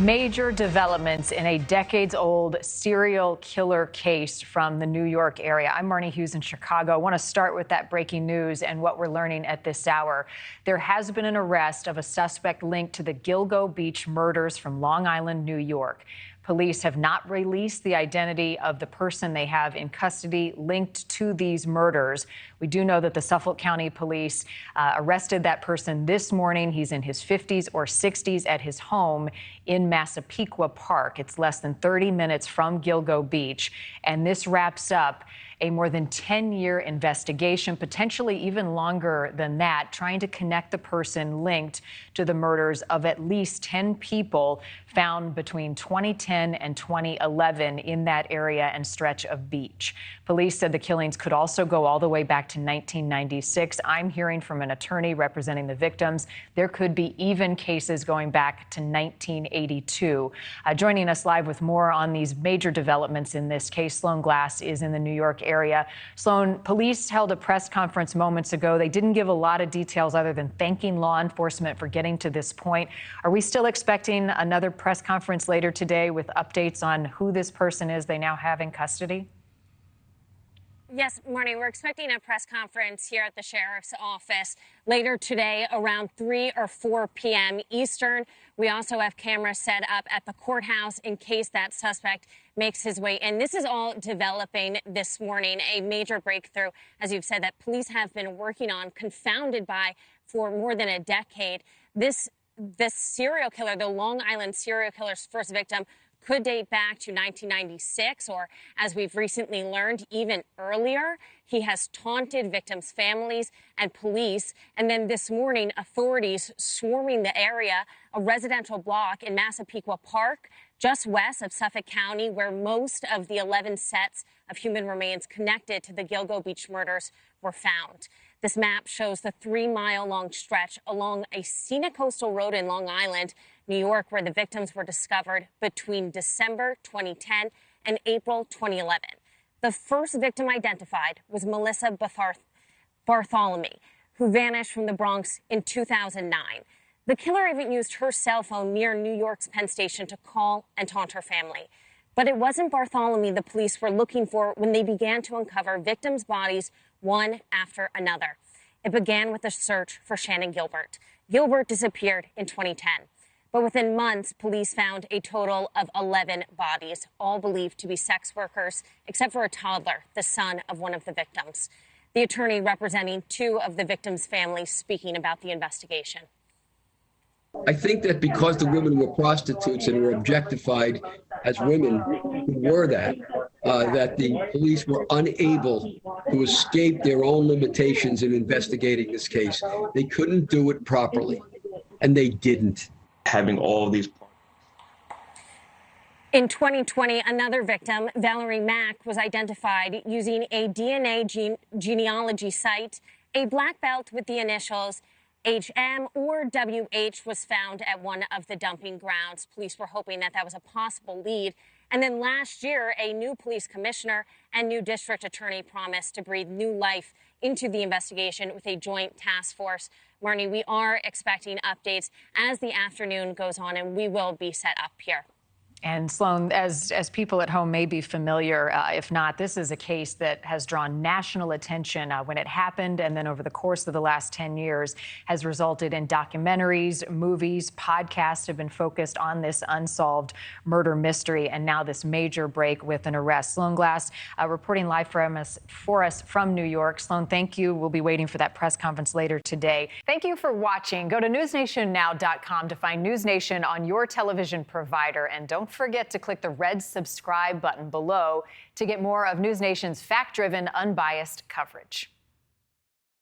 Major developments in a decades-old serial killer case from the New York area. I'm Marni Hughes in Chicago. I want to start with that breaking news and what we're learning at this hour. There has been an arrest of a suspect linked to the Gilgo Beach murders from Long Island, New York. Police have not released the identity of the person they have in custody linked to these murders. We do know that the Suffolk County Police arrested that person this morning. He's in his 50s or 60s at his home in Massapequa Park. It's less than 30 minutes from Gilgo Beach. And this wraps up a more than 10-year investigation, potentially even longer than that, trying to connect the person linked to the murders of at least 10 people found between 2010 and 2011 in that area and stretch of beach. Police said the killings could also go all the way back to 1996. I'm hearing from an attorney representing the victims. There could be even cases going back to 1982. Joining us live with more on these major developments in this case, Sloan Glass is in the New York area. Sloan, police held a press conference moments ago. They didn't give a lot of details other than thanking law enforcement for getting to this point. Are we still expecting another press conference later today with updates on who this person is they now have in custody? Yes, Marni, we're expecting a press conference here at the sheriff's office later today around 3 or 4 p.m. Eastern. We also have cameras set up at the courthouse in case that suspect makes his way in. This is all developing this morning, a major breakthrough, as you've said, that police have been working on, confounded by for more than a decade. This serial killer, the Long Island serial killer's first victim, could date back to 1996, or as we've recently learned, even earlier. He has taunted victims' families and police. And then this morning, authorities swarming the area, a residential block in Massapequa Park, just west of Suffolk County, where most of the 11 sets of human remains connected to the Gilgo Beach murders were found. This map shows the 3-mile-long stretch along a scenic coastal road in Long Island, New York, where the victims were discovered between December 2010 and April 2011. The first victim identified was Melissa Bartholomew, who vanished from the Bronx in 2009. The killer even used her cell phone near New York's Penn Station to call and taunt her family. But it wasn't Bartholomew the police were looking for when they began to uncover victims' bodies one after another. It began with a search for Shannon Gilbert. Gilbert disappeared in 2010. But within months, police found a total of 11 bodies, all believed to be sex workers, except for a toddler, the son of one of the victims. The attorney representing 2 of the victims' families speaking about the investigation. I think that because the women were prostitutes and were objectified as women who were that the police were unable to escape their own limitations in investigating this case. They couldn't do it properly, and they didn't. Having all of these. In 2020, another victim, Valerie Mack, was identified using a DNA genealogy site. A black belt with the initials HM or WH was found at one of the dumping grounds. Police were hoping that that was a possible lead. And then last year, a new police commissioner and new district attorney promised to breathe new life into the investigation with a joint task force. Marni, we are expecting updates as the afternoon goes on, and we will be set up here. And Sloan, as people at home may be familiar, if not, this is a case that has drawn national attention when it happened, and then over the course of the last 10 years has resulted in documentaries, movies, podcasts have been focused on this unsolved murder mystery, and now this major break with an arrest. Sloan Glass reporting live for us from New York. Sloan, thank you. We'll be waiting for that press conference later today. Thank you for watching. Go to newsnationnow.com to find NewsNation on your television provider, and don't forget to click the red subscribe button below to get more of NewsNation's fact-driven, unbiased coverage.